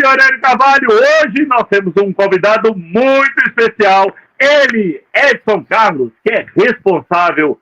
senhor Hélio Carvalho, hoje nós temos um convidado muito especial, ele, Edson Carlos, que é responsável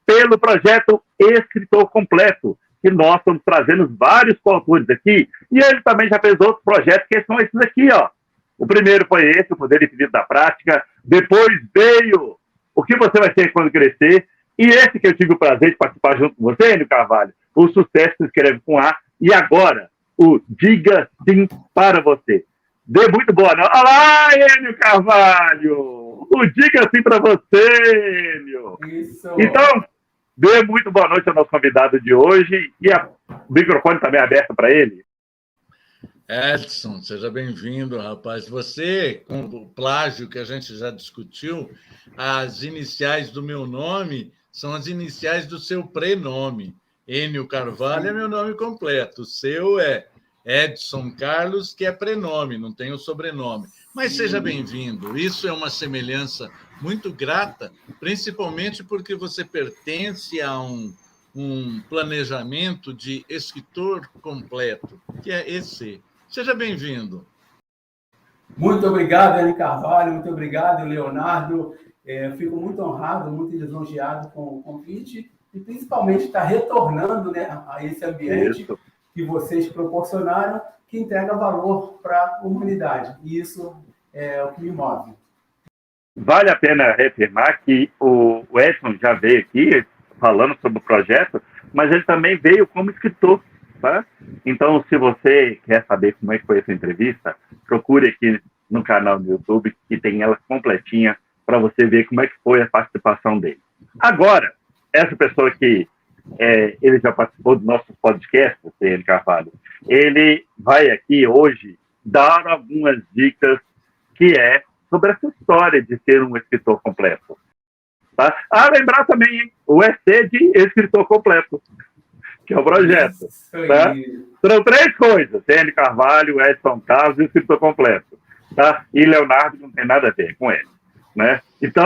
pelo projeto Escritor Completo, que nós estamos trazendo vários coautores aqui, e ele também já fez outros projetos, que são esses aqui, ó. O primeiro foi esse, o Poder Infinito da Prática, depois veio O que Você Vai Ser Quando Crescer, e esse que eu tive o prazer de participar junto com você, Hélio Carvalho, O Sucesso se Escreve com A, e agora, o Diga Sim para Você. Dê muito boa noite. Olá, Hélio Carvalho! O Diga Sim para você, Hélio! Isso. Então, dê muito boa noite ao nosso convidado de hoje, e o microfone também aberto para ele. Edson, seja bem-vindo, rapaz. Você, com o plágio que a gente já discutiu, as iniciais do meu nome são as iniciais do seu prenome. Hélio Carvalho é meu nome completo. O seu é Edson Carlos, que é prenome, não tem o sobrenome. Mas seja bem-vindo. Isso é uma semelhança muito grata, principalmente porque você pertence a um planejamento de escritor completo, que é esse. Seja bem-vindo. Muito obrigado, Hélio Carvalho. Muito obrigado, Leonardo. Fico muito honrado, muito lisonjeado com o convite e principalmente estar retornando, né, a esse ambiente que vocês proporcionaram, que entrega valor para a humanidade. E isso é o que me move. Vale a pena reafirmar que o Edson já veio aqui falando sobre o projeto, mas ele também veio como escritor. Tá? Então, se você quer saber como é que foi essa entrevista, procure aqui no canal do YouTube, que tem ela completinha, para você ver como é que foi a participação dele. Agora, essa pessoa que ele já participou do nosso podcast, o Hélio Carvalho, ele vai aqui hoje dar algumas dicas que é sobre essa história de ser um escritor completo. Tá? Lembrar também, hein, o EC de Escritor Completo, que é o projeto. Tá? Serão 3 coisas: Hélio Carvalho, Edson Carlos e Escritor Completo. Tá? E Leonardo não tem nada a ver com ele. Né? Então,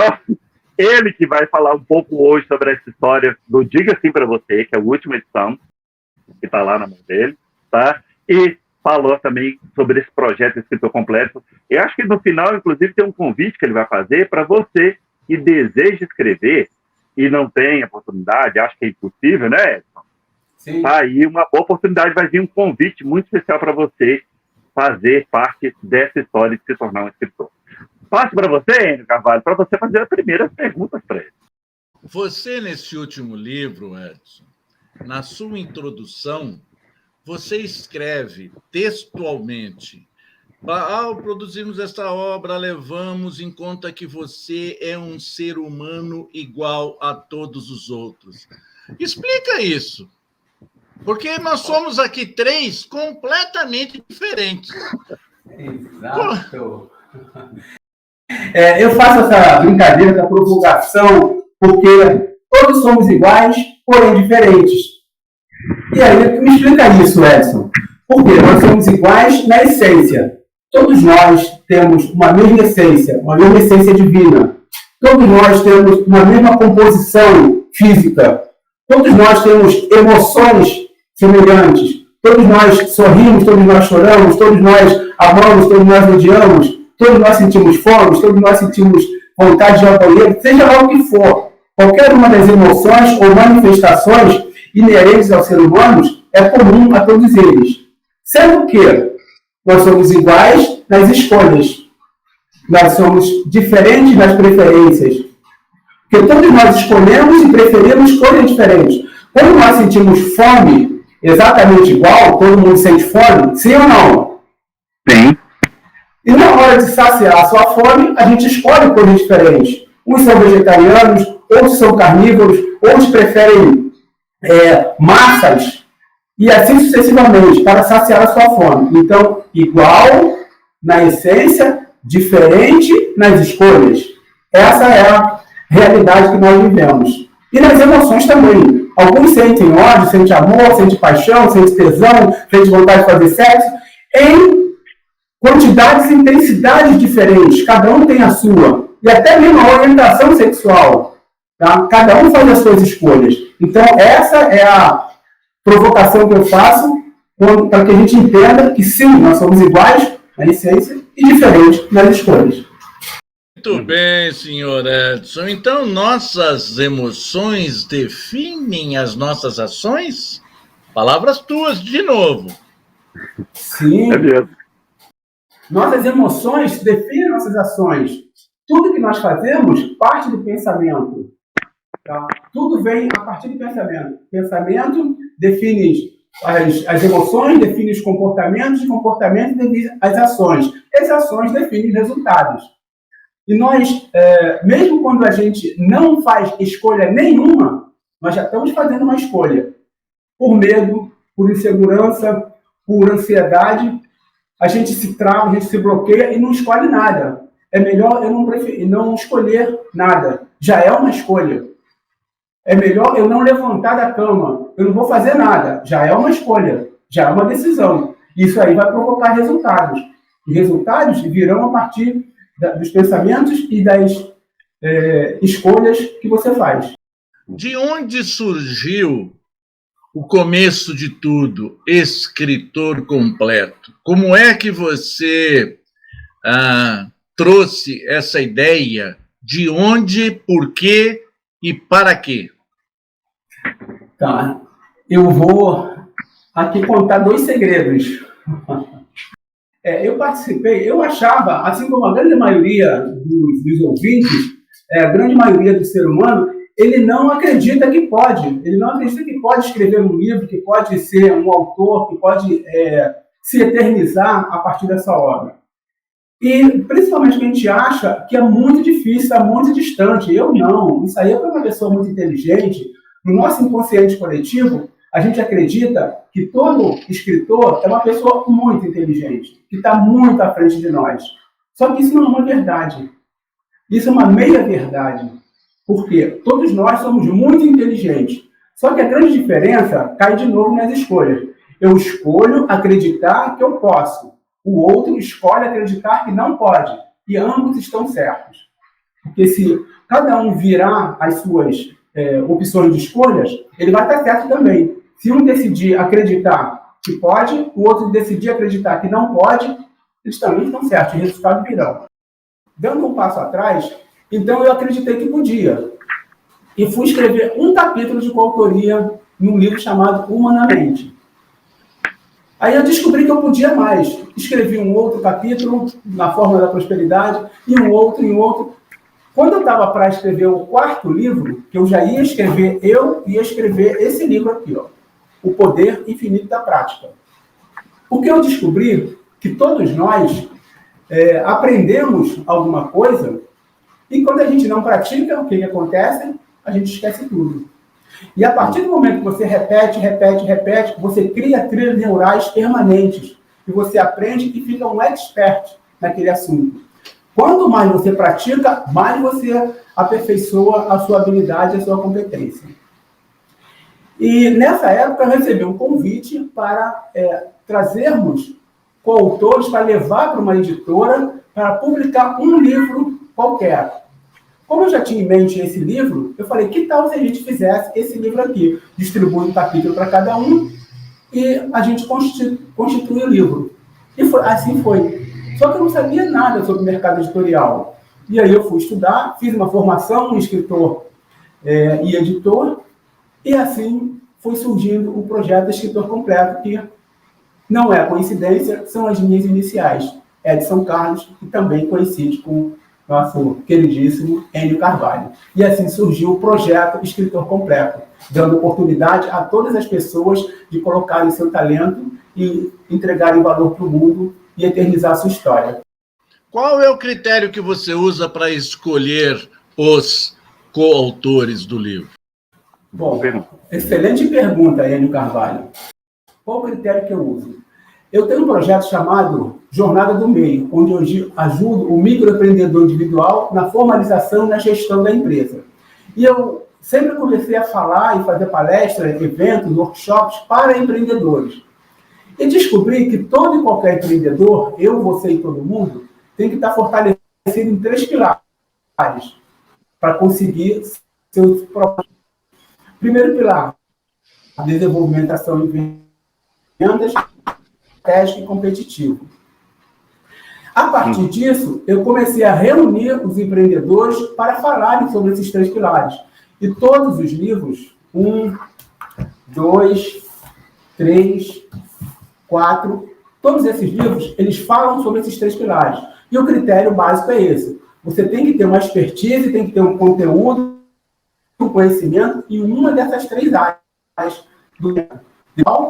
ele que vai falar um pouco hoje sobre essa história do Diga Sim para Você, que é a última edição, que está lá na mão dele. Tá? E falou também sobre esse projeto Escritor Completo. Eu acho que no final, inclusive, tem um convite que ele vai fazer para você que deseja escrever e não tem oportunidade, acha que é impossível, né, Edson? Sim. Tá aí uma boa oportunidade, vai vir um convite muito especial para você fazer parte dessa história de se tornar um escritor. Passo para você, Hélio Carvalho, para você fazer as primeiras perguntas para ele. Você, nesse último livro, Edson, na sua introdução, você escreve textualmente: ao produzirmos esta obra, levamos em conta que você é um ser humano igual a todos os outros. Explica isso. Porque nós somos aqui 3 completamente diferentes. Exato. Eu faço essa brincadeira da provocação porque todos somos iguais, porém diferentes. E aí, me explica isso, Edson. Porque nós somos iguais na essência. Todos nós temos uma mesma essência divina. Todos nós temos uma mesma composição física. Todos nós temos emoções semelhantes. Todos nós sorrimos, todos nós choramos, todos nós amamos, todos nós odiamos, todos nós sentimos fome, todos nós sentimos vontade de ir ao banheiro, seja lá o que for. Qualquer uma das emoções ou manifestações inerentes aos seres humanos é comum a todos eles. Sendo que nós somos iguais nas escolhas. Nós somos diferentes nas preferências. Porque todos nós escolhemos e preferimos coisas diferentes. Quando nós sentimos fome, exatamente igual, todo mundo sente fome, sim ou não? Sim. E na hora de saciar a sua fome, a gente escolhe coisas diferentes. Uns são vegetarianos, outros são carnívoros, outros preferem massas, e assim sucessivamente, para saciar a sua fome. Então, igual na essência, diferente nas escolhas. Essa é a realidade que nós vivemos. E nas emoções também. Alguns sentem ódio, sentem amor, sentem paixão, sentem tesão, sentem vontade de fazer sexo, em quantidades e intensidades diferentes. Cada um tem a sua. E até mesmo a orientação sexual. Tá? Cada um faz as suas escolhas. Então, essa é a provocação que eu faço para que a gente entenda que sim, nós somos iguais na essência e diferentes nas escolhas. Muito bem, senhor Edson. Então, nossas emoções definem as nossas ações? Palavras tuas, de novo. Sim. É mesmo. Nossas emoções definem nossas ações. Tudo que nós fazemos parte do pensamento. Tá? Tudo vem a partir do pensamento. Pensamento define as emoções, define os comportamentos, define as ações. As ações definem os resultados. E nós, mesmo quando a gente não faz escolha nenhuma, nós já estamos fazendo uma escolha. Por medo, por insegurança, por ansiedade, a gente se trava, a gente se bloqueia e não escolhe nada. É melhor eu não escolher nada. Já é uma escolha. É melhor eu não levantar da cama. Eu não vou fazer nada. Já é uma escolha. Já é uma decisão. Isso aí vai provocar resultados. E resultados virão a partir dos pensamentos e das escolhas que você faz. De onde surgiu o começo de tudo, escritor completo? Como é que você trouxe essa ideia? De onde, por quê e para quê? Tá. Eu vou aqui contar 2 segredos. Eu participei, eu achava, assim como a grande maioria dos ouvintes, a grande maioria do ser humano, ele não acredita que pode. Ele não acredita que pode escrever um livro, que pode ser um autor, que pode se eternizar a partir dessa obra. E, principalmente, que a gente acha que é muito difícil, é muito distante. Eu não. Isso aí é para uma pessoa muito inteligente. No nosso inconsciente coletivo, a gente acredita que todo escritor é uma pessoa muito inteligente, que está muito à frente de nós. Só que isso não é uma verdade. Isso é uma meia-verdade. Por quê? Todos nós somos muito inteligentes. Só que a grande diferença cai de novo nas escolhas. Eu escolho acreditar que eu posso. O outro escolhe acreditar que não pode. E ambos estão certos. Porque se cada um virar as suas opções de escolhas, ele vai estar certo também. Se um decidir acreditar que pode, o outro decidir acreditar que não pode, eles também estão certos. Os resultados virão. Dando um passo atrás, então eu acreditei que podia. E fui escrever um capítulo de coautoria num livro chamado Humanamente. Aí eu descobri que eu podia mais. Escrevi um outro capítulo na Fórmula da Prosperidade, e um outro, e um outro. Quando eu estava para escrever o 4º livro, que eu já ia escrever, eu ia escrever esse livro aqui, ó, O Poder Infinito da Prática. Porque eu descobri que todos nós aprendemos alguma coisa, e quando a gente não pratica, o que acontece? A gente esquece tudo. E a partir do momento que você repete, você cria trilhas neurais permanentes. E você aprende e fica um expert naquele assunto. Quanto mais você pratica, mais você aperfeiçoa a sua habilidade, a sua competência. E nessa época eu recebi um convite para trazermos coautores para levar para uma editora para publicar um livro qualquer. Como eu já tinha em mente esse livro, eu falei, que tal se a gente fizesse esse livro aqui? Distribui um capítulo para cada um e a gente constitui o livro. E assim foi. Só que eu não sabia nada sobre o mercado editorial. E aí eu fui estudar, fiz uma formação em escritor e editor, e assim foi surgindo o projeto Escritor Completo, que não é coincidência, são as minhas iniciais. Edson Carlos, que também coincide com nosso queridíssimo Enio Carvalho. E assim surgiu o projeto Escritor Completo, dando oportunidade a todas as pessoas de colocarem seu talento e entregarem valor para o mundo e eternizar a sua história. Qual é o critério que você usa para escolher os coautores do livro? Bom, excelente pergunta, Enio Carvalho. Qual o critério que eu uso? Eu tenho um projeto chamado Jornada do Meio, onde eu ajudo o microempreendedor individual na formalização e na gestão da empresa. E eu sempre comecei a falar e fazer palestras, eventos, workshops para empreendedores. E descobri que todo e qualquer empreendedor, eu, você e todo mundo, tem que estar fortalecido em 3 pilares para conseguir seus próprios. Primeiro pilar, desenvolvimento, ação e vendas, estratégico e competitivo. A partir disso, eu comecei a reunir os empreendedores para falarem sobre esses 3 pilares. E todos os livros, 1, 2, 3, 4, todos esses livros, eles falam sobre esses 3 pilares. E o critério básico é esse. Você tem que ter uma expertise, tem que ter um conteúdo, um conhecimento em uma dessas 3 áreas do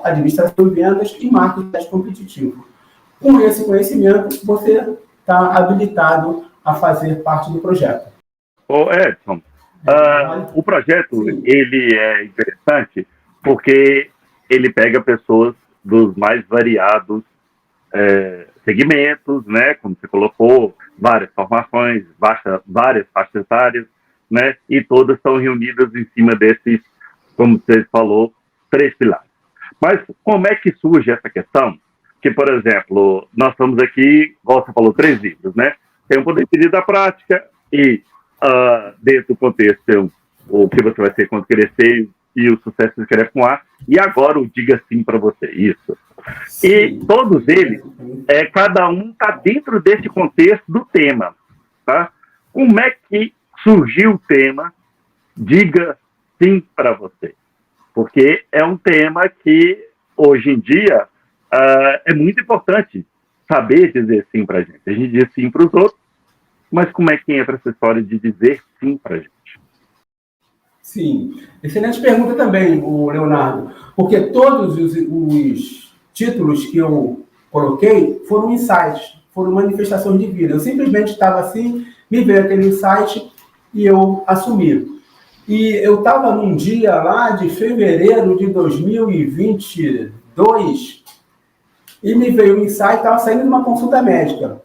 administração de vendas e marketing competitivo. Com esse conhecimento, você está habilitado a fazer parte do projeto. Ô Edson, o projeto, Sim. ele é interessante porque ele pega pessoas dos mais variados segmentos, né? Como você colocou, várias formações, várias faixas etárias, né? E todas são reunidas em cima desses, como você falou, 3 pilares. Mas como é que surge essa questão? Que, por exemplo, nós estamos aqui, como você falou, 3 livros, né? Tem o Poder Infinito da Prática e, dentro do contexto, tem o que você vai ser quando crescer e o Sucesso se escreve com A, e agora o Diga Sim para você, isso. Sim. E todos eles, cada um está dentro desse contexto do tema, tá? Como é que surgiu o tema Diga Sim para você? Porque é um tema que, hoje em dia, é muito importante saber dizer sim para a gente. A gente diz sim para os outros, mas como é que entra essa história de dizer sim para a gente? Sim. Excelente pergunta também, o Leonardo, porque todos os títulos que eu coloquei foram insights, foram manifestações de vida. Eu simplesmente estava assim, me veio aquele insight e eu assumi. E eu estava num dia lá de fevereiro de 2022 e me veio um insight, estava saindo de uma consulta médica.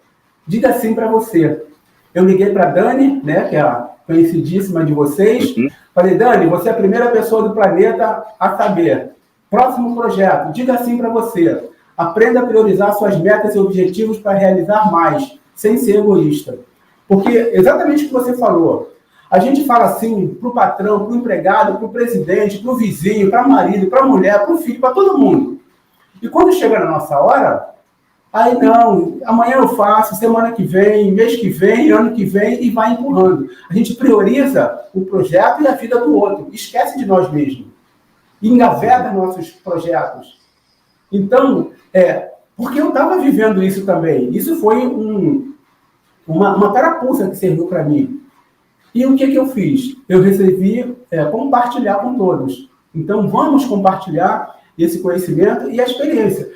Diga sim para você. Eu liguei para a Dani, né, que é a conhecidíssima de vocês. Falei, Dani, você é a primeira pessoa do planeta a saber. Próximo projeto, diga sim para você. Aprenda a priorizar suas metas e objetivos para realizar mais, sem ser egoísta. Porque, exatamente o que você falou, a gente fala assim para o patrão, para o empregado, para o presidente, para o vizinho, para o marido, para a mulher, para o filho, para todo mundo. E quando chega na nossa hora, aí não, amanhã eu faço, semana que vem, mês que vem, ano que vem, e vai empurrando. A gente prioriza o projeto e a vida do outro, esquece de nós mesmos. E engaveta nossos projetos. Então, porque eu estava vivendo isso também. Isso foi uma carapuça que serviu para mim. E o que eu fiz? Eu resolvi compartilhar com todos. Então, vamos compartilhar esse conhecimento e a experiência.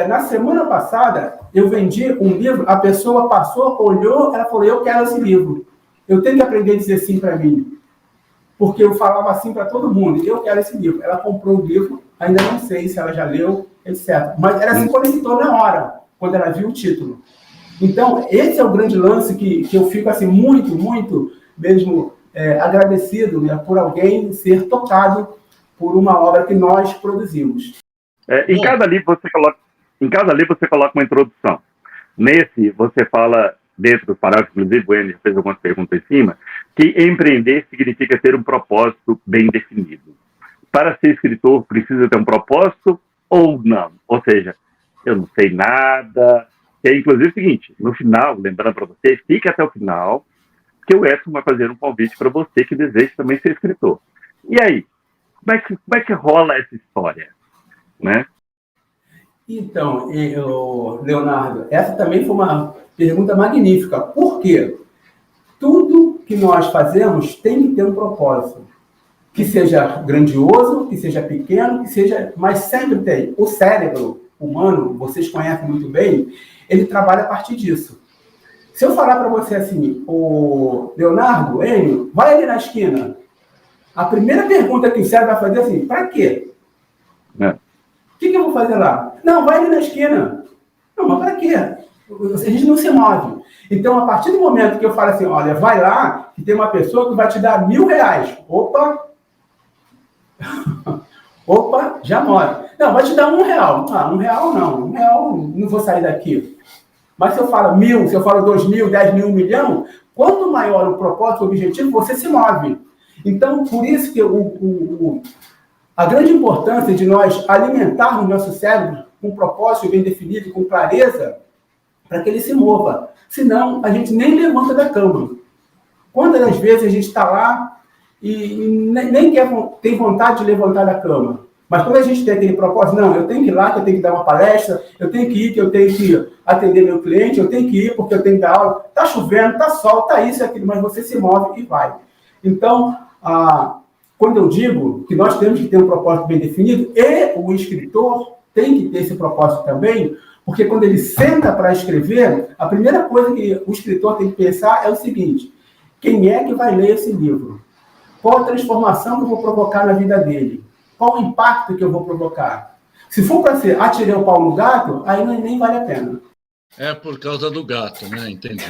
Na semana passada, eu vendi um livro, a pessoa passou, olhou, ela falou, eu quero esse livro. Eu tenho que aprender a dizer sim para mim. Porque eu falava assim para todo mundo, eu quero esse livro. Ela comprou o livro, ainda não sei se ela já leu, etc. Mas ela se conectou na hora, quando ela viu o título. Então, esse é o grande lance que eu fico assim, muito, muito mesmo agradecido, né, por alguém ser tocado por uma obra que nós produzimos. Em cada livro você coloca uma introdução. Nesse, você fala, dentro dos parágrafos, inclusive, o Enio fez algumas perguntas em cima, que empreender significa ter um propósito bem definido. Para ser escritor, precisa ter um propósito ou não? Ou seja, eu não sei nada. Inclusive, é o seguinte, no final, lembrando para você, fique até o final, que o Edson vai fazer um convite para você que deseja também ser escritor. E aí, como é que rola essa história? Né? Então, Leonardo, essa também foi uma pergunta magnífica. Por quê? Tudo que nós fazemos tem que ter um propósito. Que seja grandioso, que seja pequeno, que seja... Mas sempre tem. O cérebro humano, vocês conhecem muito bem, ele trabalha a partir disso. Se eu falar para você assim, o Leonardo, Enio, vai ali na esquina. A primeira pergunta que o cérebro vai fazer é assim, para quê? O que eu vou fazer lá? Não, vai ali na esquina. Não, mas para quê? A gente não se move. Então, a partir do momento que eu falo assim, olha, vai lá, que tem uma pessoa que vai te dar R$1.000. Opa! Opa, já move. Não, vai te dar R$1. Ah, R$1 não. R$1 não vou sair daqui. Mas se eu falo 1.000, se eu falo 2.000, 10.000, 1 milhão, quanto maior o propósito, o objetivo, você se move. Então, por isso que A grande importância de nós alimentarmos nosso cérebro com um propósito bem definido, com clareza, para que ele se mova. Senão, a gente nem levanta da cama. Quantas das vezes a gente está lá e nem tem vontade de levantar da cama? Mas quando a gente tem aquele propósito, não, eu tenho que ir lá, que eu tenho que dar uma palestra, eu tenho que ir, que eu tenho que atender meu cliente, eu tenho que ir porque eu tenho que dar aula. Está chovendo, está sol, está isso e aquilo, mas você se move e vai. Então, quando eu digo que nós temos que ter um propósito bem definido, e o escritor tem que ter esse propósito também, porque quando ele senta para escrever, a primeira coisa que o escritor tem que pensar é o seguinte: quem é que vai ler esse livro? Qual a transformação que eu vou provocar na vida dele? Qual o impacto que eu vou provocar? Se for para ser atirei o pau no gato, aí nem vale a pena. É por causa do gato, né? Entendi.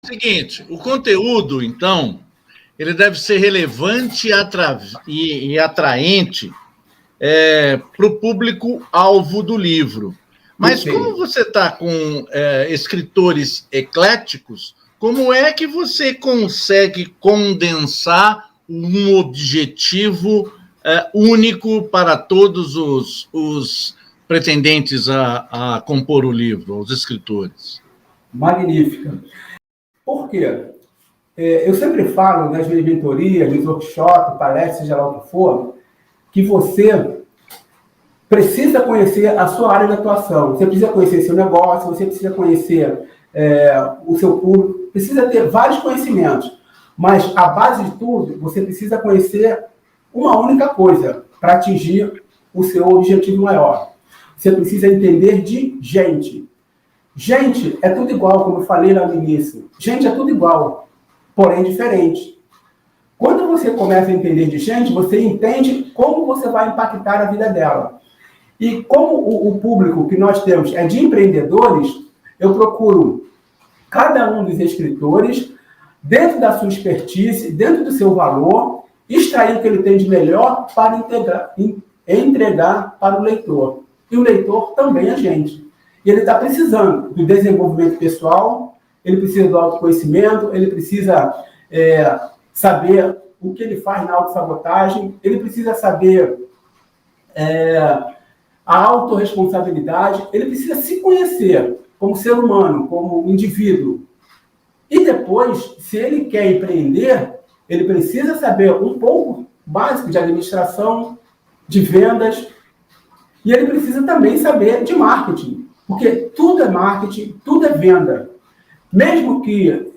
Seguinte, o conteúdo, então, ele deve ser relevante e atraente para o público-alvo do livro. Mas como você está com escritores ecléticos, como é que você consegue condensar um objetivo único para todos os pretendentes a compor o livro, os escritores? Magnífica. Por quê? Eu sempre falo nas minhas mentorias, nos workshops, palestras, seja lá o que for, que você precisa conhecer a sua área de atuação. Você precisa conhecer seu negócio, você precisa conhecer o seu público, precisa ter vários conhecimentos. Mas a base de tudo, você precisa conhecer uma única coisa para atingir o seu objetivo maior. Você precisa entender de gente. Gente é tudo igual, como eu falei lá no início. Gente é tudo igual, porém diferente. Quando você começa a entender de gente, você entende como você vai impactar a vida dela. E como o público que nós temos é de empreendedores, eu procuro cada um dos escritores, dentro da sua expertise, dentro do seu valor, extrair o que ele tem de melhor para entregar para o leitor. E o leitor também é a gente. E ele está precisando do desenvolvimento pessoal, ele precisa do autoconhecimento, ele precisa saber o que ele faz na autossabotagem, ele precisa saber a autorresponsabilidade, ele precisa se conhecer como ser humano, como indivíduo. E depois, se ele quer empreender, ele precisa saber um pouco básico de administração, de vendas, e ele precisa também saber de marketing, porque tudo é marketing, tudo é venda. Mesmo que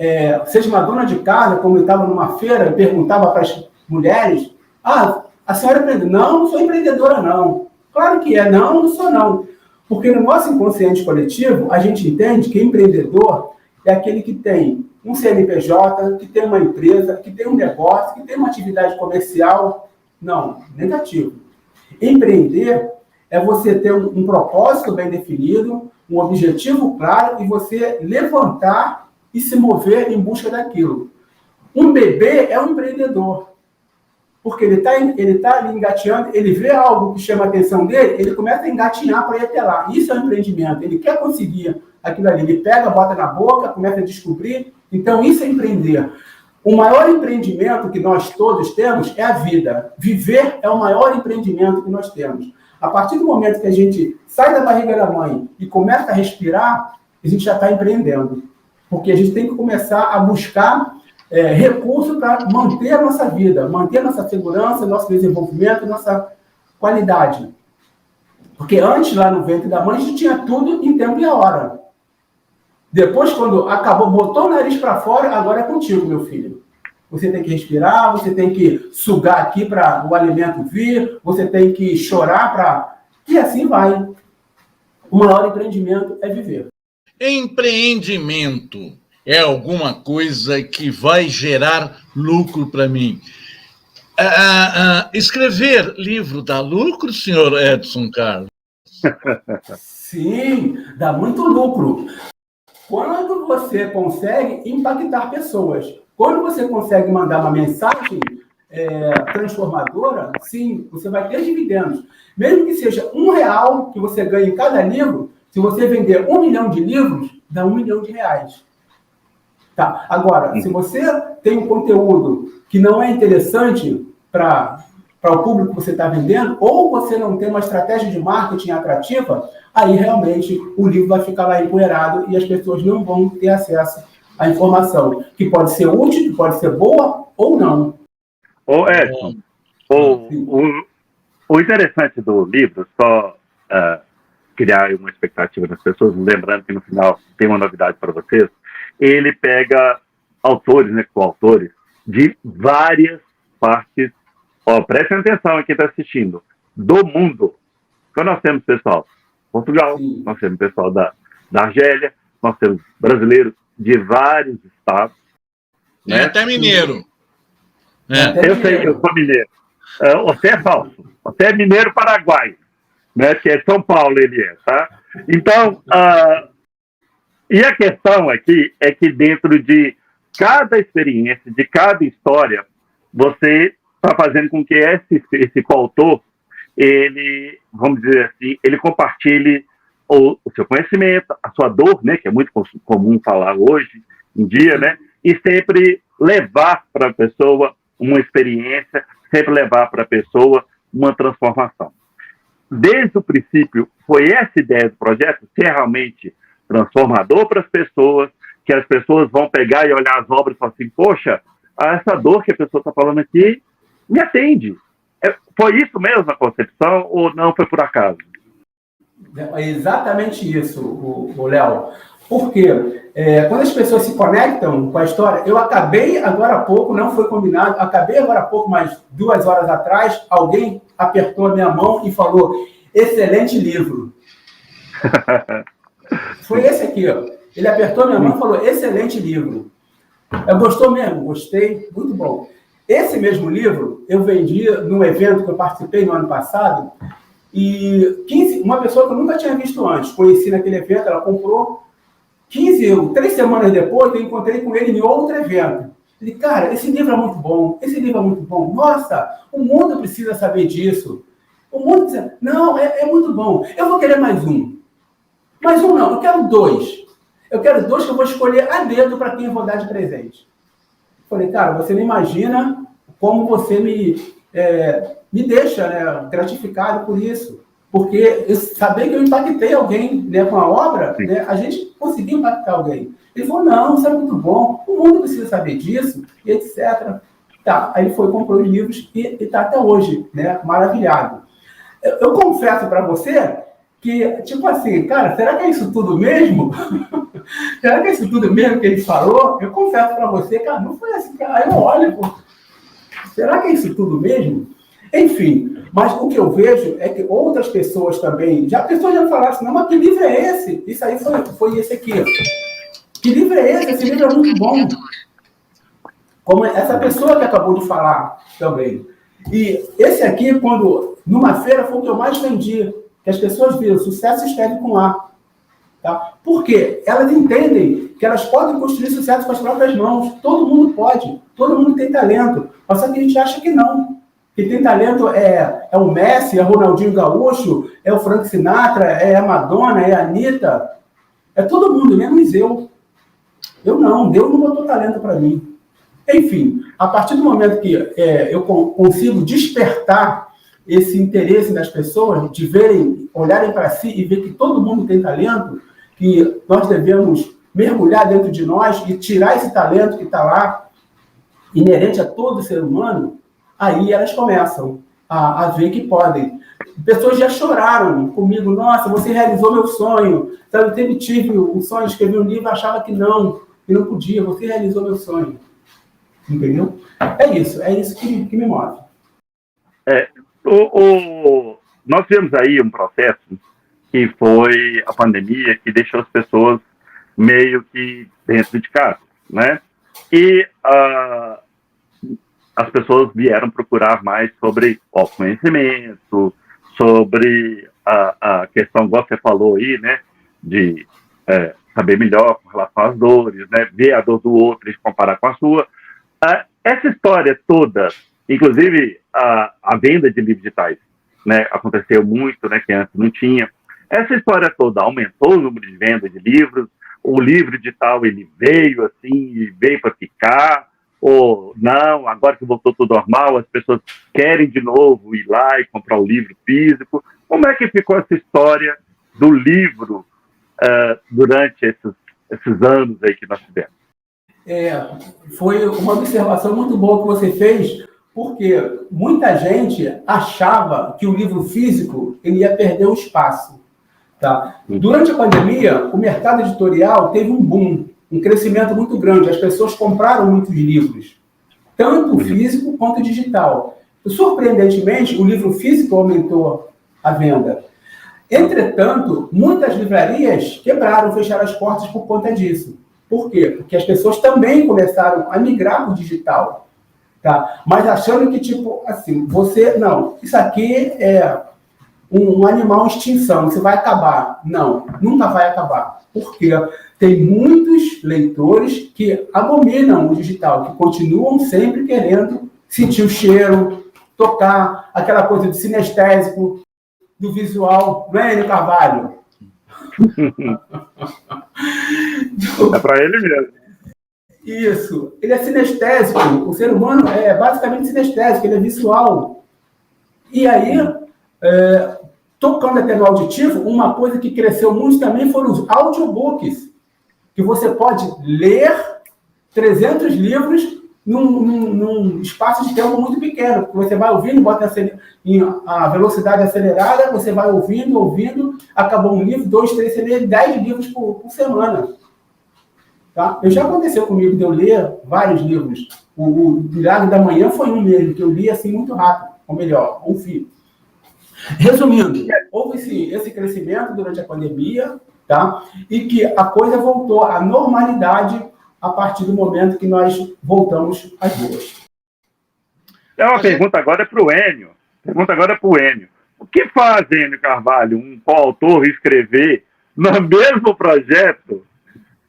seja uma dona de casa, como eu estava numa feira e perguntava para as mulheres, a senhora é empreendedora? Não, não sou empreendedora, não. Claro que é, não sou não. Porque no nosso inconsciente coletivo, a gente entende que empreendedor é aquele que tem um CNPJ, que tem uma empresa, que tem um negócio, que tem uma atividade comercial. Não, negativo. Empreender é você ter um propósito bem definido, um objetivo claro e você levantar e se mover em busca daquilo. Um bebê é um empreendedor. Porque ele tá ali engateando, ele vê algo que chama a atenção dele, ele começa a engatinhar para ir até lá. Isso é um empreendimento. Ele quer conseguir aquilo ali. Ele pega, bota na boca, começa a descobrir. Então, isso é empreender. O maior empreendimento que nós todos temos é a vida. Viver é o maior empreendimento que nós temos. A partir do momento que a gente sai da barriga da mãe e começa a respirar, a gente já está empreendendo. Porque a gente tem que começar a buscar recurso para manter a nossa vida, manter a nossa segurança, nosso desenvolvimento, nossa qualidade. Porque antes, lá no ventre da mãe, a gente tinha tudo em tempo e a hora. Depois, quando acabou, botou o nariz para fora, agora é contigo, meu filho. Você tem que respirar, você tem que sugar aqui para o alimento vir, você tem que chorar para... E assim vai. O maior empreendimento é viver. Empreendimento é alguma coisa que vai gerar lucro para mim. Escrever livro dá lucro, senhor Edson Carlos? Sim, dá muito lucro. Quando você consegue impactar pessoas, quando você consegue mandar uma mensagem transformadora, sim, você vai ter dividendos. Mesmo que seja R$1 que você ganhe em cada livro, se você vender 1 milhão de livros, dá R$1 milhão. Tá. Agora, se você tem um conteúdo que não é interessante para para o público que você está vendendo, ou você não tem uma estratégia de marketing atrativa, aí realmente o livro vai ficar lá empoeirado e as pessoas não vão ter acesso à informação, que pode ser útil, que pode ser boa ou não. Ô, Edson, o interessante do livro, só criar uma expectativa nas pessoas, lembrando que no final tem uma novidade para vocês, ele pega autores, né, coautores, de várias partes, prestem atenção aqui, quem está assistindo, do mundo. Então nós temos pessoal de Portugal, sim, nós temos pessoal da Argélia, nós temos brasileiros de vários estados. Né? Até mineiro. Eu sei, eu sou mineiro. Você é falso. Você é mineiro paraguaio, né? Que é São Paulo, ele é, tá? Então, e a questão aqui é que dentro de cada experiência, de cada história, você está fazendo com que esse coautor, ele, vamos dizer assim, ele compartilhe o seu conhecimento, a sua dor, né? Que é muito comum falar hoje em dia, né? E sempre levar para a pessoa uma experiência, sempre levar para a pessoa uma transformação. Desde o princípio, foi essa ideia do projeto ser realmente transformador para as pessoas, que as pessoas vão pegar e olhar as obras e falar assim, poxa, essa dor que a pessoa está falando aqui me atende. Foi isso mesmo a concepção ou não foi por acaso? É exatamente isso, o Léo. Porque quando as pessoas se conectam com a história, eu acabei agora há pouco, não foi combinado, acabei agora há pouco, mas 2 horas atrás, alguém apertou a minha mão e falou, excelente livro. Foi esse aqui, ó. Ele apertou a minha mão e falou, excelente livro. Gostou mesmo? Gostei, muito bom. Esse mesmo livro, eu vendi num evento que eu participei no ano passado, e uma pessoa que eu nunca tinha visto antes, conheci naquele evento, ela comprou, 3 semanas depois, eu encontrei com ele em outro evento. Ele, cara, esse livro é muito bom, esse livro é muito bom. Nossa, o mundo precisa saber disso. O mundo precisa... Não, é muito bom. Eu vou querer mais um. Mais um não, eu quero 2. Eu quero 2 que eu vou escolher a dedo para quem eu vou dar de presente. Falei, cara, você não imagina como você me deixa, né, gratificado por isso. Porque saber que eu impactei alguém, né, com a obra, né, a gente conseguiu impactar alguém. Ele falou, não, isso é muito bom, o mundo precisa saber disso, e etc. Tá, aí ele foi, comprou os livros e está até hoje, né, maravilhado. Eu confesso para você que, tipo assim, cara, será que é isso tudo mesmo? Será que é isso tudo mesmo que ele falou? Eu confesso para você, cara, não foi assim, cara. Aí eu olho, pô, será que é isso tudo mesmo? Enfim, mas o que eu vejo é que outras pessoas também, pessoas já falaram assim, não, mas que livro é esse? Isso aí foi esse aqui. Que livro é esse? Esse livro é muito bom. Como essa pessoa que acabou de falar também. E esse aqui, numa feira, foi o que eu mais vendi, que as pessoas viram, sucesso escreve com A. Tá? Por quê? Elas entendem que elas podem construir sucesso com as próprias mãos. Todo mundo pode, todo mundo tem talento. Mas só que a gente acha que não. Que tem talento é o Messi, é o Ronaldinho Gaúcho, é o Frank Sinatra, é a Madonna, é a Anitta. É todo mundo, menos eu. Eu não, Deus não botou talento para mim. Enfim, a partir do momento que eu consigo despertar esse interesse das pessoas, de olharem para si e ver que todo mundo tem talento, que nós devemos mergulhar dentro de nós e tirar esse talento que está lá, inerente a todo ser humano, aí elas começam a ver que podem. Pessoas já choraram comigo, nossa, você realizou meu sonho. Sabe, eu tive um sonho de escrever um livro, achava que não podia, você realizou meu sonho. Entendeu? É isso que me move. Nós tivemos aí um processo que foi a pandemia, que deixou as pessoas meio que dentro de casa, né? E as pessoas vieram procurar mais sobre o conhecimento, sobre a questão, igual você falou aí, né, de saber melhor com relação às dores, né, ver a dor do outro e comparar com a sua. Essa história toda, inclusive a venda de livros digitais, né, aconteceu muito, né, que antes não tinha. Essa história toda aumentou o número de venda de livros, o livro digital ele veio assim, veio para ficar, Ou não, agora que voltou tudo normal, as pessoas querem de novo ir lá e comprar o livro físico. Como é que ficou essa história do livro durante esses anos aí que nós tivemos? Foi uma observação muito boa que você fez, porque muita gente achava que o livro físico ele ia perder o espaço. Tá? Durante a pandemia, o mercado editorial teve um boom, um crescimento muito grande. As pessoas compraram muitos livros, tanto físico quanto digital. Surpreendentemente, o livro físico aumentou a venda. Entretanto, muitas livrarias quebraram, fecharam as portas por conta disso. Por quê? Porque as pessoas também começaram a migrar para o digital. Tá? Mas achando que, tipo, assim, isso aqui é um animal em extinção, isso vai acabar. Não, nunca vai acabar. Por quê? Tem muitos leitores que abominam o digital, que continuam sempre querendo sentir o cheiro, tocar, aquela coisa do sinestésico, do visual, não é, Enio Carvalho? É para ele mesmo. Isso. Ele é sinestésico. O ser humano é basicamente sinestésico, ele é visual. E aí, tocando até no auditivo, uma coisa que cresceu muito também foram os audiobooks, que você pode ler 300 livros num espaço de tempo muito pequeno, porque você vai ouvindo, bota a velocidade acelerada, você vai ouvindo, acabou um livro, 2, 3, você lê 10 livros por semana. Tá? Já aconteceu comigo de eu ler vários livros. O Milagre da Manhã foi um mesmo, que eu li assim muito rápido, ou melhor, um fio. Resumindo, houve esse crescimento durante a pandemia, tá? E que a coisa voltou à normalidade a partir do momento que nós voltamos às ruas. Uma pergunta agora é para o Enio. O que faz, Enio Carvalho, um coautor escrever no mesmo projeto?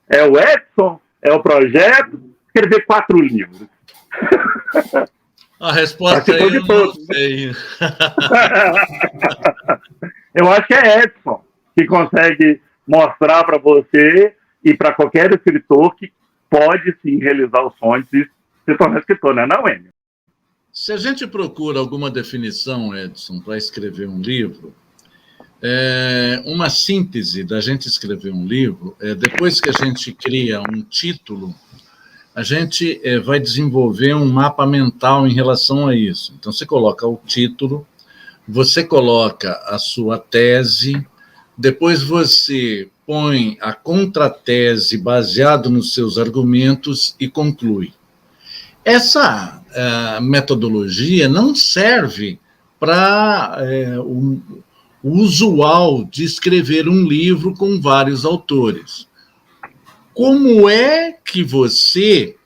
É o Edson? É o projeto? Escrever 4 livros. A resposta aí eu não sei. Eu acho que é Edson que consegue mostrar para você e para qualquer escritor que pode sim realizar os sonhos e se tornar escritor, não é, Enio? Se a gente procura alguma definição, Edson, para escrever um livro, uma síntese da gente escrever um livro, depois que a gente cria um título, a gente vai desenvolver um mapa mental em relação a isso. Então, você coloca o título, você coloca a sua tese, depois você põe a contratese baseado nos seus argumentos e conclui. Essa metodologia não serve para o usual de escrever um livro com vários autores. Como é que você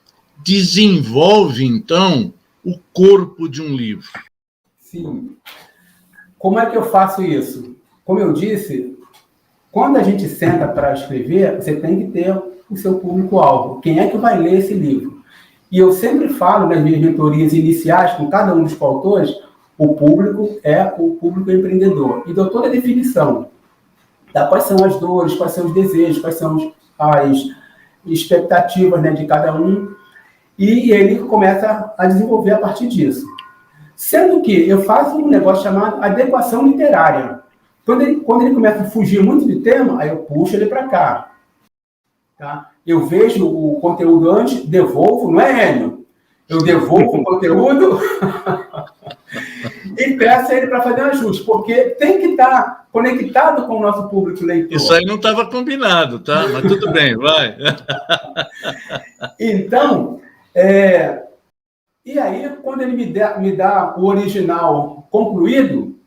desenvolve, então, o corpo de um livro? Sim. Como é que eu faço isso? Como eu disse, quando a gente senta para escrever, você tem que ter o seu público-alvo. Quem é que vai ler esse livro? E eu sempre falo nas minhas mentorias iniciais, com cada um dos coautores, o público é o público empreendedor. E dou toda a definição. Tá? Quais são as dores, quais são os desejos, quais são as expectativas, né, de cada um. E ele começa a desenvolver a partir disso. Sendo que eu faço um negócio chamado adequação literária. Quando ele começa a fugir muito de tema, aí eu puxo ele para cá. Tá? Eu vejo o conteúdo antes, devolvo, não é, Enio? Eu devolvo o conteúdo e peço a ele para fazer um ajuste, porque tem que estar conectado com o nosso público leitor. Isso aí não estava combinado, tá? Mas tudo bem, vai. Então, e aí, quando ele me dá o original concluído,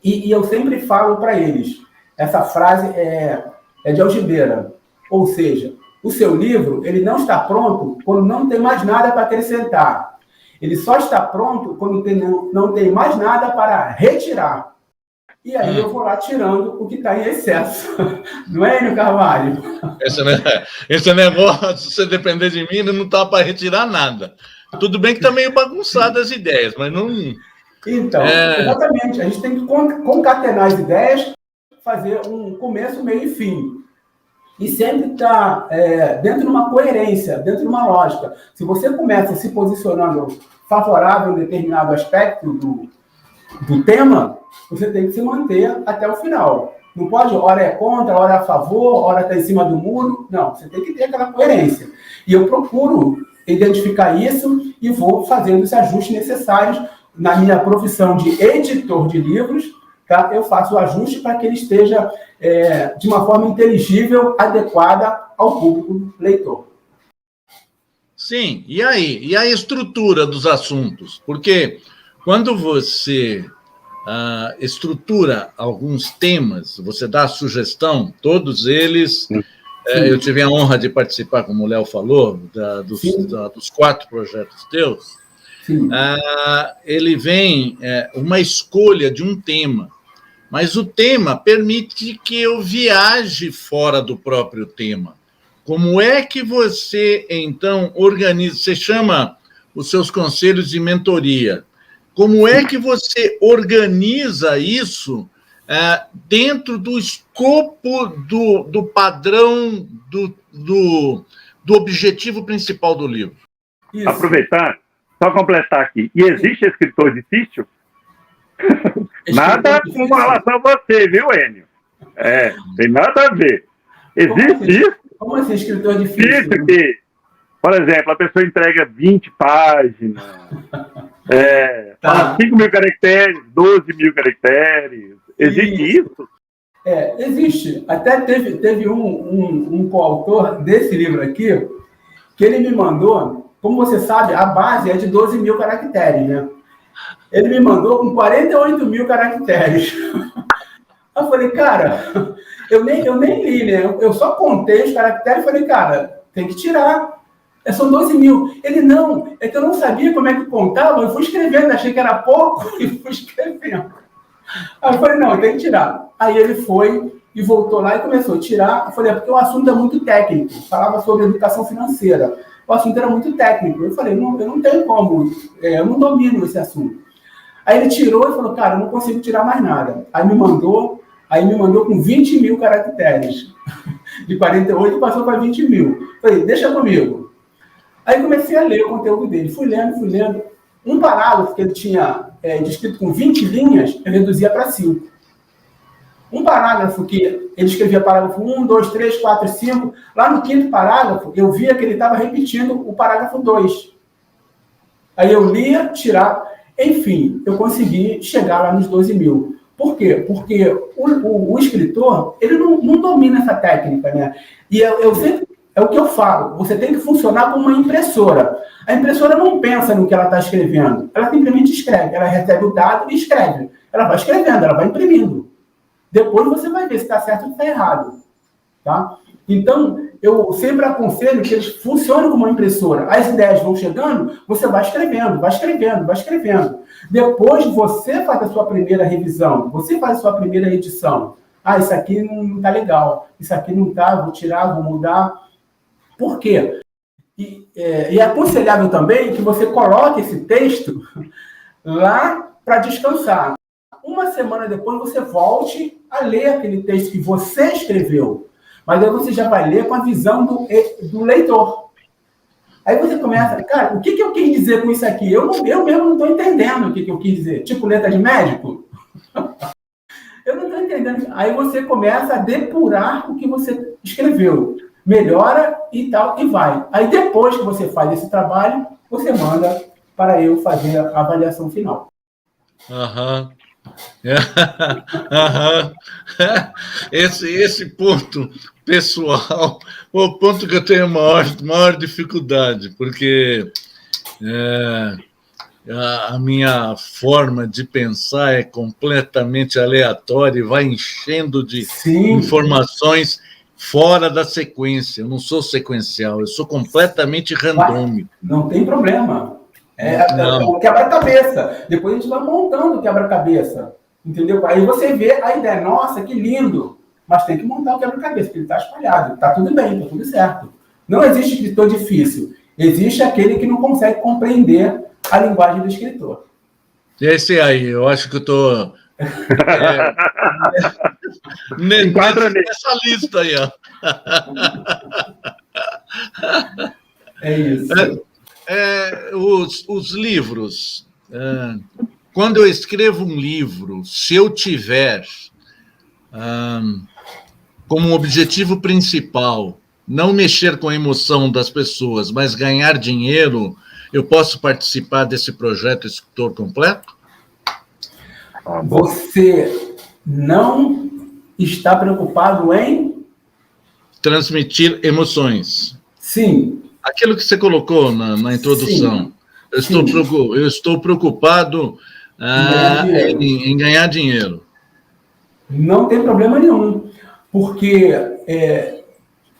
e eu sempre falo para eles, essa frase é de Algibeira, ou seja, o seu livro ele não está pronto quando não tem mais nada para acrescentar. Ele só está pronto quando não tem mais nada para retirar. E aí eu vou lá tirando o que está em excesso. Não é, Enio Carvalho? Esse negócio, se você depender de mim, não está para retirar nada. Tudo bem que está meio bagunçado as ideias, mas não... Então, exatamente. A gente tem que concatenar as ideias, fazer um começo, meio e fim. e sempre está dentro de uma coerência, dentro de uma lógica. Se você começa se posicionando favorável em determinado aspecto do tema, você tem que se manter até o final. Não pode, hora é contra, hora é a favor, hora está em cima do muro. Não, você tem que ter aquela coerência. E eu procuro identificar isso e vou fazendo os ajustes necessários na minha profissão de editor de livros. Tá? Eu faço o ajuste para que ele esteja de uma forma inteligível, adequada ao público leitor. Sim, e aí? E a estrutura dos assuntos? Porque quando você estrutura alguns temas, você dá a sugestão, todos eles... eu tive a honra de participar, como o Léo falou, dos 4 projetos teus. Ele vem uma escolha de um tema, mas o tema permite que eu viaje fora do próprio tema. Como é que você, então, organiza? Você chama os seus conselhos de mentoria. Como é que você organiza isso dentro do escopo do padrão, do objetivo principal do livro? Isso. Aproveitar, só completar aqui. E existe escritor difícil? Nada com relação a você, viu, Enio? Tem nada a ver. Existe isso. Como assim, escritor difícil? Que, por exemplo, a pessoa entrega 20 páginas, fala 5.000 caracteres, 12.000 caracteres. Existe isso? Existe. Até teve um coautor desse livro aqui, que ele me mandou, como você sabe, a base é de 12.000 caracteres, né? Ele me mandou com 48.000 caracteres. Eu falei, cara, eu nem li, né? Eu só contei os caracteres e falei, cara, tem que tirar. São 12.000. Ele, não, é que eu não sabia como é que contava, eu fui escrevendo, achei que era pouco e fui escrevendo. Aí eu falei, não, tem que tirar. Aí ele foi e voltou lá e começou a tirar. Eu falei, porque o assunto é muito técnico. Falava sobre educação financeira. O assunto era muito técnico. Eu falei, não, eu não tenho como, eu não domino esse assunto. Aí ele tirou e falou, cara, eu não consigo tirar mais nada. Aí me mandou com 20.000 caracteres. De 48 passou para 20.000. Falei, deixa comigo. Aí comecei a ler o conteúdo dele. Fui lendo. Um parágrafo que ele tinha descrito com 20 linhas, eu reduzia para 5. Um parágrafo que ele escrevia parágrafo 1, 2, 3, 4, 5. Lá no 5º parágrafo, eu via que ele estava repetindo o parágrafo 2. Aí eu lia, tirava. Enfim, eu consegui chegar lá nos 12.000. Por quê? Porque o escritor, ele não domina essa técnica, né? E eu sempre, é o que eu falo, você tem que funcionar como uma impressora. A impressora não pensa no que ela está escrevendo, ela simplesmente escreve, ela recebe o dado e escreve. Ela vai escrevendo, ela vai imprimindo. Depois você vai ver se está certo ou está errado. Tá? Então, eu sempre aconselho que eles funcionem como uma impressora. As ideias vão chegando, você vai escrevendo. Depois você faz a sua primeira revisão, você faz a sua primeira edição. Isso aqui não está legal, isso aqui não está, vou tirar, vou mudar. Por quê? E é aconselhável também que você coloque esse texto lá para descansar. Uma semana depois você volte a ler aquele texto que você escreveu. Mas aí você já vai ler com a visão do leitor. Aí você começa, cara, o que eu quis dizer com isso aqui? Eu mesmo não estou entendendo o que eu quis dizer. Tipo letra de médico? Eu não estou entendendo. Aí você começa a depurar o que você escreveu. Melhora e tal, e vai. Aí depois que você faz esse trabalho, você manda para eu fazer a avaliação final. Aham. Esse ponto pessoal, o ponto que eu tenho maior dificuldade, porque a minha forma de pensar é completamente aleatória e vai enchendo de informações fora da sequência. Eu não sou sequencial, eu sou completamente randômico. Não tem problema. É um quebra-cabeça. Depois a gente vai montando o quebra-cabeça. Entendeu? Aí você vê a ideia. Nossa, que lindo. Mas tem que montar o quebra-cabeça, porque ele está espalhado. Está tudo bem, está tudo certo. Não existe escritor difícil. Existe aquele que não consegue compreender a linguagem do escritor. Esse aí, eu acho que eu estou... Nessa lista aí, ó. É isso. Os livros. Quando eu escrevo um livro, se eu tiver como objetivo principal não mexer com a emoção das pessoas, mas ganhar dinheiro, eu posso participar desse projeto Escritor Completo? Você não está preocupado em transmitir emoções. Sim. Aquilo que você colocou na introdução. Eu estou preocupado em ganhar dinheiro. Não tem problema nenhum, porque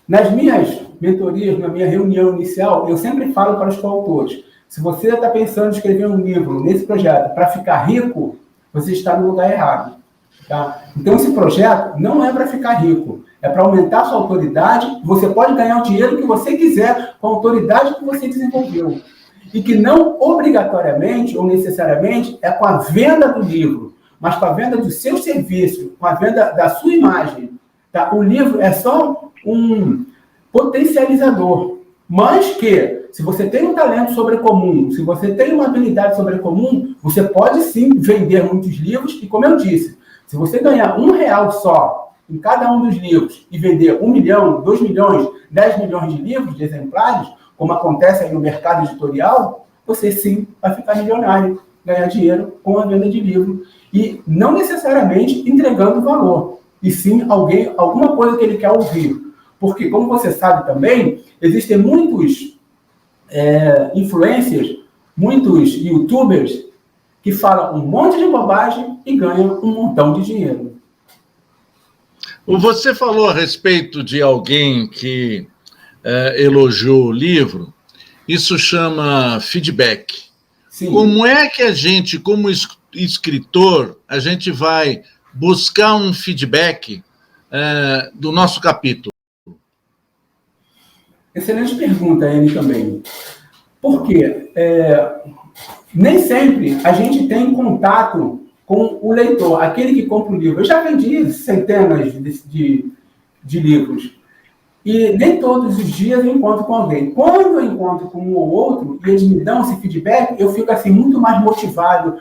nas minhas mentorias, na minha reunião inicial, eu sempre falo para os coautores, se você está pensando em escrever um livro nesse projeto para ficar rico, você está no lugar errado. Tá? Então, esse projeto não é para ficar rico, é para aumentar a sua autoridade. Você pode ganhar o dinheiro que você quiser com a autoridade que você desenvolveu. E que não obrigatoriamente ou necessariamente é com a venda do livro, mas com a venda do seu serviço, com a venda da sua imagem. Tá? O livro é só um potencializador, mas que, se você tem um talento sobrecomum, se você tem uma habilidade sobrecomum, você pode sim vender muitos livros, e como eu disse, se você ganhar R$1 só em cada um dos livros e vender 1 milhão, 2 milhões, 10 milhões de livros, de exemplares, como acontece aí no mercado editorial, você sim vai ficar milionário, ganhar dinheiro com a venda de livro. E não necessariamente entregando valor, e sim alguma coisa que ele quer ouvir. Porque, como você sabe também, existem muitos influencers, muitos youtubers que falam um monte de bobagem e ganham um montão de dinheiro. Você falou a respeito de alguém que elogiou o livro, isso chama feedback. Sim. Como é que a gente, como escritor, a gente vai buscar um feedback do nosso capítulo? Excelente pergunta, Anne, também. Por quê? Nem sempre a gente tem contato com o leitor, aquele que compra o livro. Eu já vendi centenas de livros. E nem todos os dias eu encontro com alguém. Quando eu encontro com um ou outro, e eles me dão esse feedback, eu fico assim, muito mais motivado.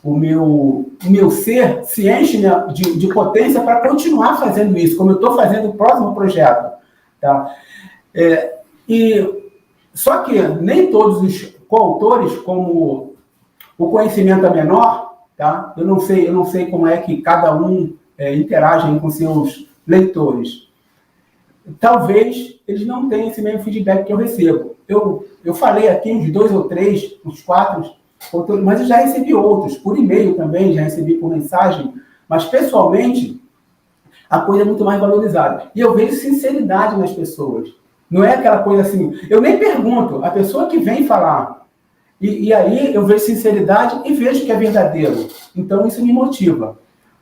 O meu ser se enche, né, de potência para continuar fazendo isso, como eu estou fazendo o próximo projeto. Tá? Só que nem todos os coautores, como o conhecimento é menor, tá? Eu não sei como é que cada um interage com seus leitores. Talvez eles não tenham esse mesmo feedback que eu recebo. Eu falei aqui uns 2 ou 3, uns 4, mas eu já recebi outros, por e-mail também, já recebi por mensagem, mas pessoalmente a coisa é muito mais valorizada. E eu vejo sinceridade nas pessoas. Não é aquela coisa assim, eu nem pergunto, a pessoa que vem falar. E aí eu vejo sinceridade e vejo que é verdadeiro. Então isso me motiva.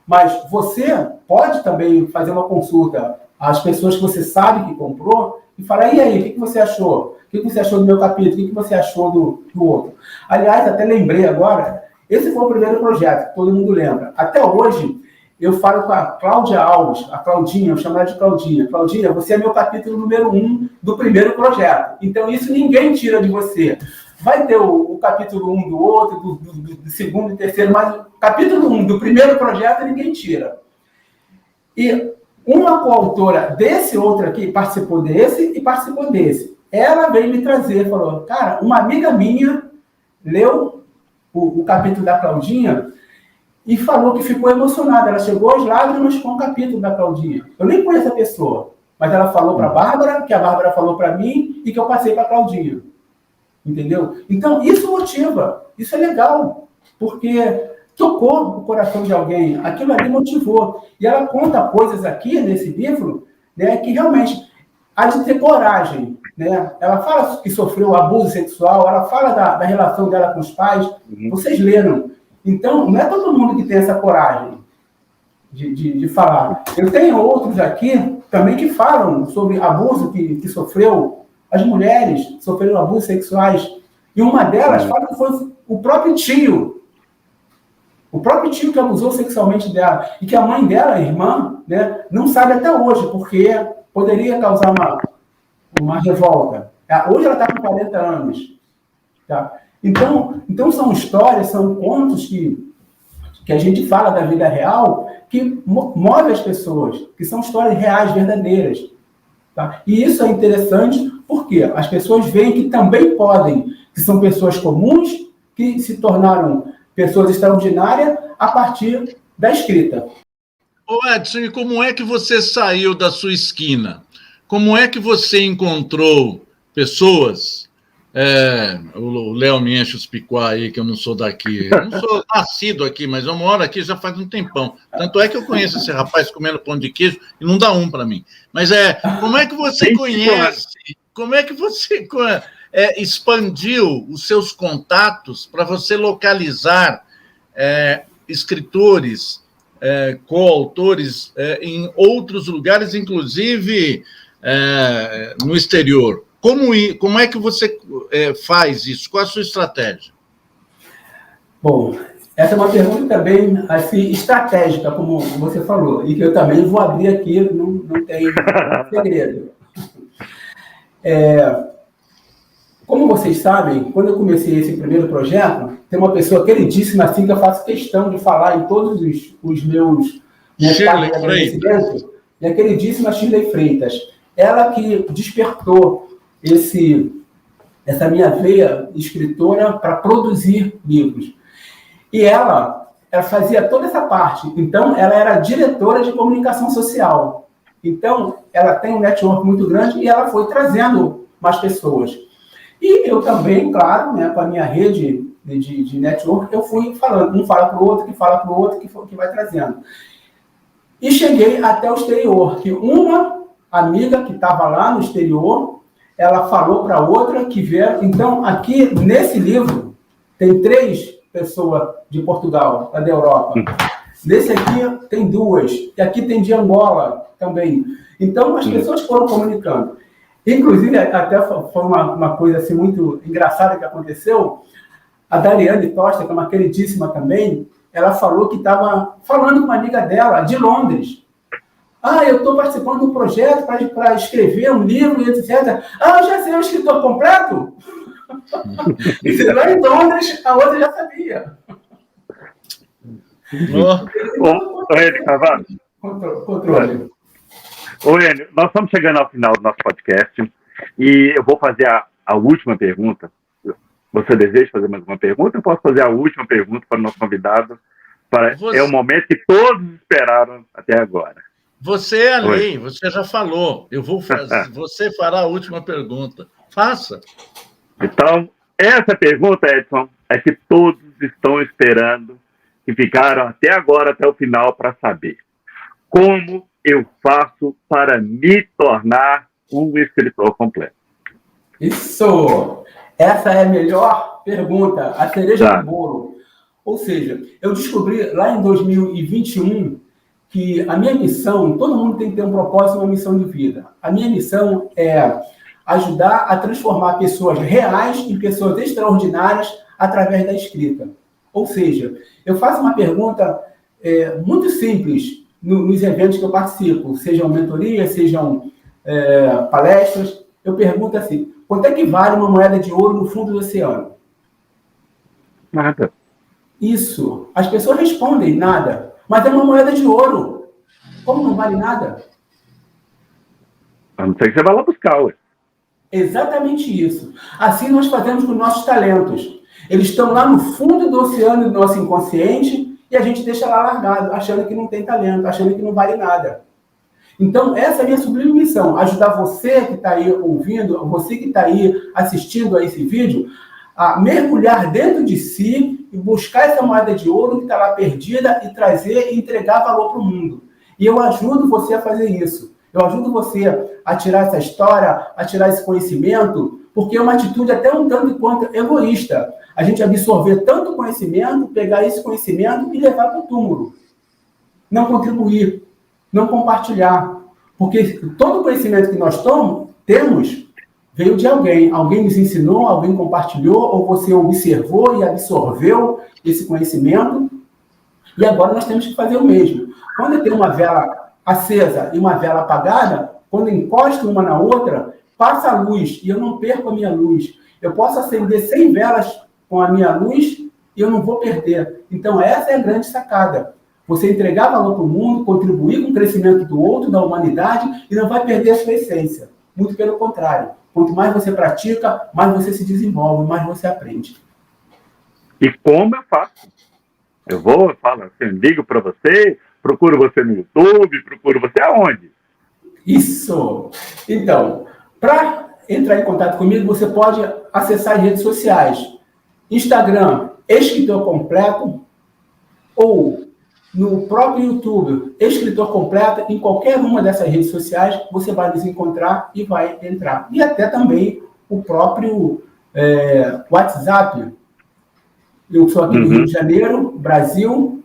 Mas você pode também fazer uma consulta às pessoas que você sabe que comprou e falar, e aí, o que você achou? O que você achou do meu capítulo? O que você achou do outro? Aliás, até lembrei agora, esse foi o primeiro projeto, todo mundo lembra. Até hoje, eu falo com a Cláudia Alves, a Claudinha, eu chamo ela de Claudinha. Claudinha, você é meu capítulo número 1 do primeiro projeto. Então, isso ninguém tira de você. Vai ter o capítulo 1 do outro, do segundo e terceiro, mas o capítulo 1 do primeiro projeto ninguém tira. E uma coautora desse outro aqui participou desse e participou desse. Ela veio me trazer, falou, cara, uma amiga minha leu o capítulo da Claudinha e falou que ficou emocionada. Ela chegou às lágrimas com o capítulo da Claudinha. Eu nem conheço a pessoa, mas ela falou para a Bárbara, que a Bárbara falou para mim e que eu passei para a Claudinha. Entendeu? Então, isso motiva. Isso é legal, porque tocou o coração de alguém. Aquilo ali motivou. E ela conta coisas aqui nesse livro, né, que realmente há de ter coragem. Né? Ela fala que sofreu abuso sexual, ela fala da relação dela com os pais. Vocês leram. Então, não é todo mundo que tem essa coragem de falar. Eu tenho outros aqui também que falam sobre abuso que sofreu. As mulheres sofreram abusos sexuais. E uma delas fala que foi o próprio tio. O próprio tio que abusou sexualmente dela. E que a mãe dela, a irmã, né, não sabe até hoje, porque poderia causar uma revolta. Hoje ela está com 40 anos. Tá? Então são histórias, são contos que a gente fala da vida real, que move as pessoas, que são histórias reais, verdadeiras. Tá? E isso é interessante porque as pessoas veem que também podem, que são pessoas comuns, que se tornaram pessoas extraordinárias a partir da escrita. Ô Edson, e como é que você saiu da sua esquina? Como é que você encontrou pessoas... o Léo me enche os picuá aí, que eu não sou daqui. Eu não sou nascido aqui, mas eu moro aqui já faz um tempão. Tanto é que eu conheço esse rapaz comendo pão de queijo e não dá um para mim. Mas como é que você conhece? Como é que você expandiu os seus contatos para você localizar escritores, coautores em outros lugares, inclusive no exterior? Como é que você faz isso? Qual a sua estratégia? Bom, essa é uma pergunta também assim, estratégica, como você falou, e que eu também vou abrir aqui, não tem segredo. Como vocês sabem, quando eu comecei esse primeiro projeto, tem uma pessoa queridíssima assim que eu faço questão de falar em todos os meus Shirley Freitas. E a queridíssima Shirley Freitas. Ela que despertou essa minha veia escritora para produzir livros. E ela fazia toda essa parte. Então, ela era diretora de comunicação social. Então, ela tem um network muito grande e ela foi trazendo mais pessoas. E eu também, claro, né, com a minha rede de network, eu fui falando. Um fala para o outro, que fala para o outro, que vai trazendo. E cheguei até o exterior, que uma amiga que estava lá no exterior, ela falou para outra que vieram. Então, aqui nesse livro, tem 3 pessoas de Portugal, da Europa. Nesse aqui tem 2. E aqui tem de Angola também. Então, as pessoas foram comunicando. Inclusive, até foi uma coisa assim, muito engraçada que aconteceu. A Dariane Tosta, que é uma queridíssima também, ela falou que estava falando com uma amiga dela, de Londres. Eu estou participando de um projeto para escrever um livro e etc. Já sei, é um escritor completo? E lá em Londres, a outra já sabia. Ô, Enio Carvalho. Controle. Ô, Enio, nós estamos chegando ao final do nosso podcast e eu vou fazer a última pergunta. Você deseja fazer mais uma pergunta? Eu posso fazer a última pergunta para o nosso convidado. É o momento que todos esperaram até agora. Você é a lei, você já falou. Eu vou fazer. Você fará a última pergunta. Faça. Então, essa pergunta, Edson, é que todos estão esperando, que ficaram até agora, até o final, para saber. Como eu faço para me tornar um escritor completo? Isso! Essa é a melhor pergunta, a cereja do bolo. Ou seja, eu descobri lá em 2021 que a minha missão, todo mundo tem que ter um propósito, uma missão de vida. A minha missão é ajudar a transformar pessoas reais em pessoas extraordinárias através da escrita. Ou seja, eu faço uma pergunta muito simples nos eventos que eu participo, sejam mentorias, sejam palestras. Eu pergunto assim: quanto é que vale uma moeda de ouro no fundo do oceano? Nada. Isso. As pessoas respondem nada. Mas é uma moeda de ouro. Como não vale nada? A não ser que você vá lá buscar, ué. Exatamente isso. Assim nós fazemos com nossos talentos. Eles estão lá no fundo do oceano do nosso inconsciente e a gente deixa lá largado, achando que não tem talento, achando que não vale nada. Então, essa é a minha sublime missão. Ajudar você que está aí ouvindo, você que está aí assistindo a esse vídeo, a mergulhar dentro de si e buscar essa moeda de ouro que está lá perdida e trazer e entregar valor para o mundo. E eu ajudo você a fazer isso. Eu ajudo você a tirar essa história, a tirar esse conhecimento, porque é uma atitude até um tanto quanto egoísta. A gente absorver tanto conhecimento, pegar esse conhecimento e levar para o túmulo. Não contribuir, não compartilhar. Porque todo o conhecimento que nós temos veio de alguém. Alguém nos ensinou, alguém compartilhou, ou você observou e absorveu esse conhecimento E agora nós temos que fazer o mesmo. Quando eu tenho uma vela acesa e uma vela apagada, quando eu encosto uma na outra, passa a luz e eu não perco a minha luz. Eu posso acender 100 velas com a minha luz e eu não vou perder. Então, essa é a grande sacada. Você entregar valor para o mundo, contribuir com o crescimento do outro, da humanidade, e não vai perder a sua essência. Muito pelo contrário. Quanto mais você pratica, mais você se desenvolve, mais você aprende. E como eu faço? Eu falo assim, ligo para você, procuro você no YouTube, procuro você aonde? Isso! Então, para entrar em contato comigo, você pode acessar as redes sociais. Instagram, Escritor Completo, ou no próprio YouTube, Escritor Completo, em qualquer uma dessas redes sociais, você vai nos encontrar e vai entrar. E até também o próprio WhatsApp. Eu sou aqui do Rio de Janeiro, Brasil,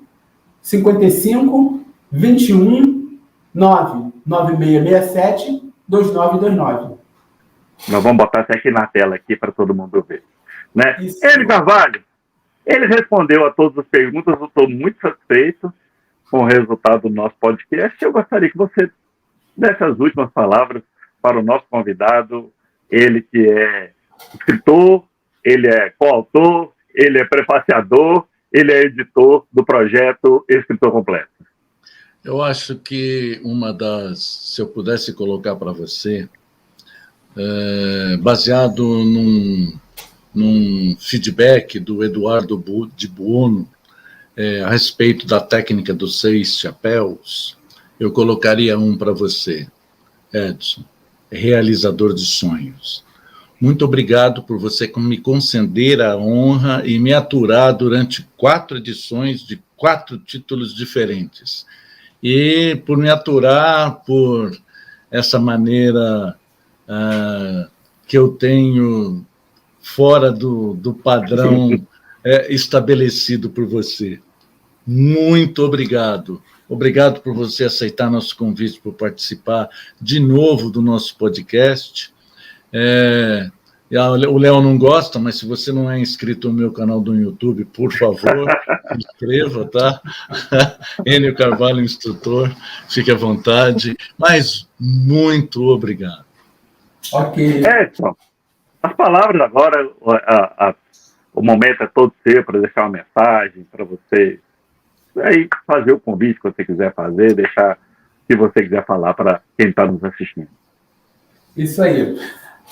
55 21 99667 2929. Nós vamos botar isso aqui na tela aqui para todo mundo ver. Né? Enio Carvalho, ele respondeu a todas as perguntas, eu estou muito satisfeito com o resultado do nosso podcast. Eu gostaria que você desse as últimas palavras para o nosso convidado, ele que é escritor, ele é coautor, ele é prefaciador, ele é editor do projeto Escritor Completo. Eu acho que se eu pudesse colocar para você, baseado num feedback do Eduardo de Buono a respeito da técnica dos 6 chapéus, eu colocaria um para você, Edson, realizador de sonhos. Muito obrigado por você me conceder a honra e me aturar durante 4 edições de 4 títulos diferentes. E por me aturar por essa maneira que eu tenho fora do padrão estabelecido por você. Muito obrigado. Obrigado por você aceitar nosso convite para participar de novo do nosso podcast. O Léo não gosta, mas se você não é inscrito no meu canal do YouTube, por favor, se inscreva, tá? Enio Carvalho, instrutor, fique à vontade. Mas muito obrigado. Ok. Edson, as palavras agora, o momento é todo seu para deixar uma mensagem para você, aí fazer o convite que você quiser fazer, deixar o que você quiser falar para quem está nos assistindo. Isso aí.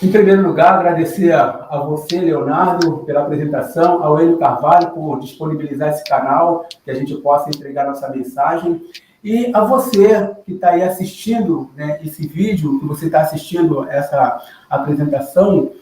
Em primeiro lugar, agradecer a você, Leonardo, pela apresentação, ao Enio Carvalho por disponibilizar esse canal, que a gente possa entregar nossa mensagem, e a você que está aí assistindo, né, esse vídeo, que você está assistindo essa apresentação,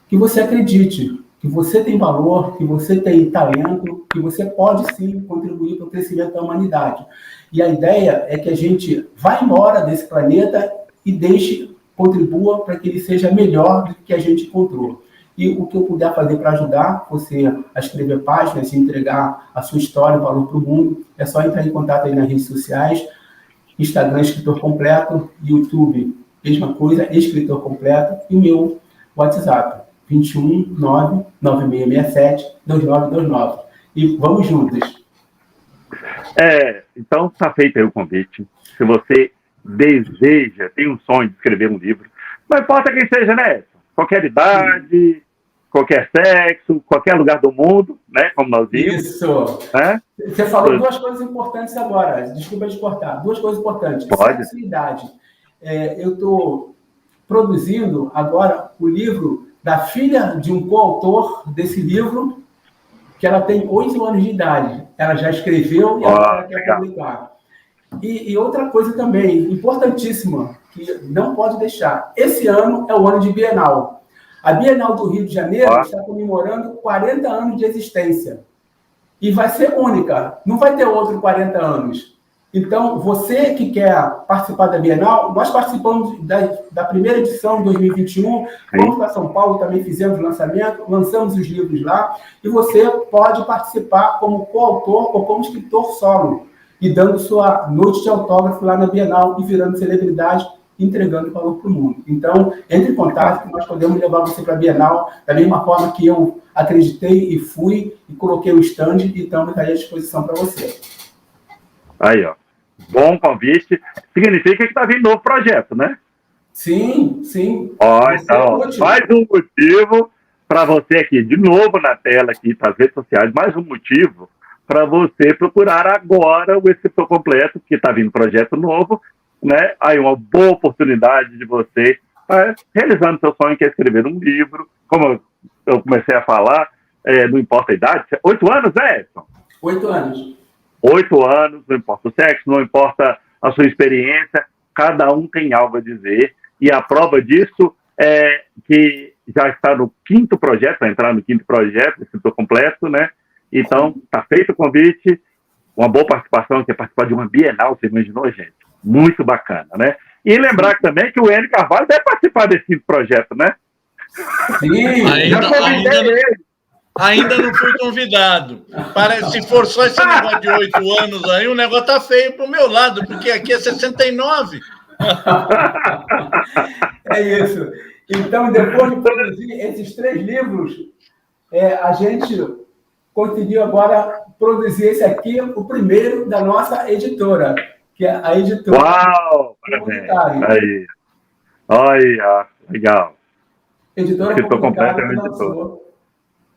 que você acredite, que você tem valor, que você tem talento, que você pode sim contribuir para o crescimento da humanidade. E a ideia é que a gente vá embora desse planeta e contribua para que ele seja melhor do que a gente encontrou. E o que eu puder fazer para ajudar você a escrever páginas e entregar a sua história, o valor para o mundo, é só entrar em contato aí nas redes sociais, Instagram, Escritor Completo, YouTube, mesma coisa, Escritor Completo, e o meu WhatsApp, 21 99667 2929. E vamos juntos. Então, está feito aí o convite. Se você deseja, tem um sonho de escrever um livro, não importa quem seja, né? Qualquer idade, qualquer sexo, qualquer lugar do mundo, né? Como nós vimos. Isso. Né? Você falou 2 coisas importantes agora. Desculpa te cortar. 2 coisas importantes. Pode. Sexo e idade. Eu estou produzindo agora o livro da filha de um coautor desse livro, que ela tem 8 anos de idade. Ela já escreveu e ela quer publicar. E outra coisa também, importantíssima, que não pode deixar. Esse ano é o ano de Bienal. A Bienal do Rio de Janeiro está comemorando 40 anos de existência. E vai ser única. Não vai ter outro 40 anos. Então, você que quer participar da Bienal, nós participamos da primeira edição de 2021, fomos para São Paulo, também fizemos o lançamento, lançamos os livros lá, e você pode participar como coautor ou como escritor solo, e dando sua noite de autógrafo lá na Bienal e virando celebridade, entregando valor para o mundo. Então, entre em contato que nós podemos levar você para a Bienal, da mesma forma que eu acreditei e fui, e coloquei o stand, e estamos aí à disposição para você. Aí, ó. Bom convite. Significa que está vindo novo projeto, né? Sim, sim. Ó, então, mais um motivo para você aqui, de novo na tela aqui, para as redes sociais, mais um motivo para você procurar agora o Escritor Completo, que está vindo projeto novo, né? Aí uma boa oportunidade de você realizando seu sonho, que é escrever um livro. Como eu comecei a falar, não importa a idade. 8 anos, né, Edson? 8 anos. 8 anos, não importa o sexo, não importa a sua experiência, cada um tem algo a dizer. E a prova disso é que já está no 5º projeto, vai entrar no 5º projeto, Escritor Completo, né? Então, está feito o convite, uma boa participação, que é participar de uma Bienal, você imaginou, gente? Muito bacana, né? E lembrar também que o Enio Carvalho deve participar desse 5º projeto, né? Sim, ainda não fui convidado. Se for só esse negócio de 8 anos aí, o negócio tá feio pro meu lado, porque aqui é 69. É isso. Então, depois de produzir esses 3 livros, a gente conseguiu agora produzir esse aqui, o primeiro da nossa editora, que é a editora. Uau! Parabéns! Aí. Olha, legal. Editora Escritor Completo é o lançou. editor.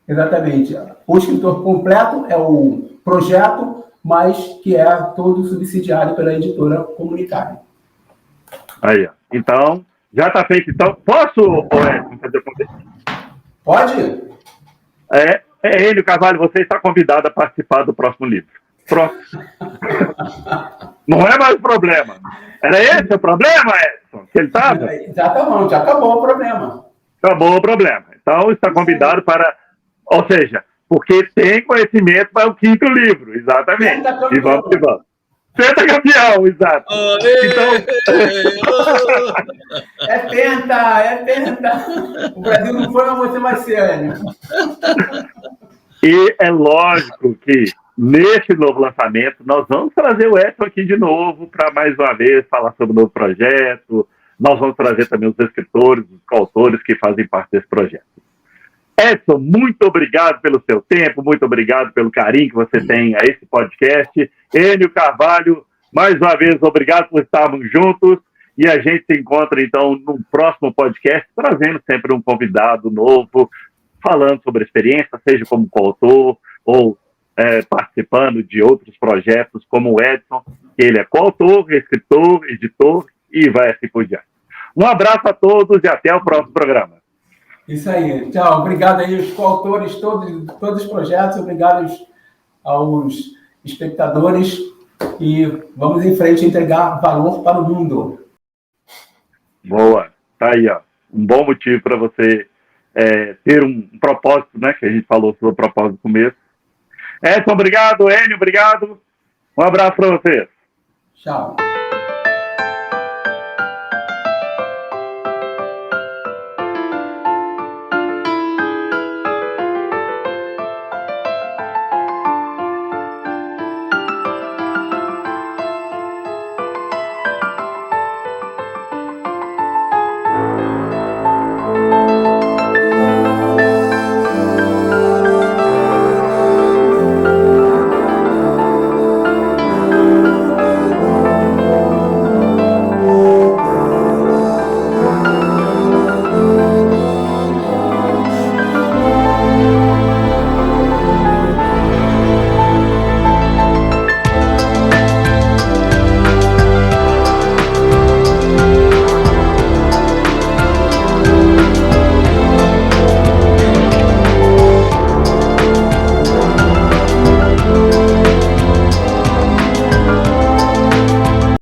Exatamente. O Escritor Completo é o projeto, mas que é todo subsidiado pela editora Comunicare. Aí, ó. Então, já está feito. Então, posso, Edson, fazer o convite? Pode? Enio Carvalho, você está convidado a participar do próximo livro. Pronto. Não é mais problema. Era esse o problema, Edson? Que ele estava? Já tá bom, já acabou o problema. Acabou o problema. Então, está convidado para... Ou seja, porque tem conhecimento para o 5º livro, exatamente. E vamos que vamos. Pentacampeão, exato. Então... É penta. O Brasil não foi, mas você vai ser, Enio. E é lógico que, neste novo lançamento, nós vamos trazer o Edson aqui de novo para, mais uma vez, falar sobre o novo projeto. Nós vamos trazer também os escritores, os coautores que fazem parte desse projeto. Edson, muito obrigado pelo seu tempo, muito obrigado pelo carinho que você tem a esse podcast. Enio Carvalho, mais uma vez, obrigado por estarmos juntos. E a gente se encontra, então, no próximo podcast, trazendo sempre um convidado novo, falando sobre a experiência, seja como coautor ou participando de outros projetos, como o Edson, que ele é coautor, escritor, editor e vai assim por diante. Um abraço a todos e até o próximo programa. Isso aí. Tchau. Obrigado aí aos coautores, todos os projetos. Obrigado aos espectadores. E vamos em frente entregar valor para o mundo. Boa. Tá aí, ó. Um bom motivo para você ter um propósito, né? Que a gente falou sobre o propósito no começo. Edson, obrigado. Enio, obrigado. Um abraço para vocês. Tchau.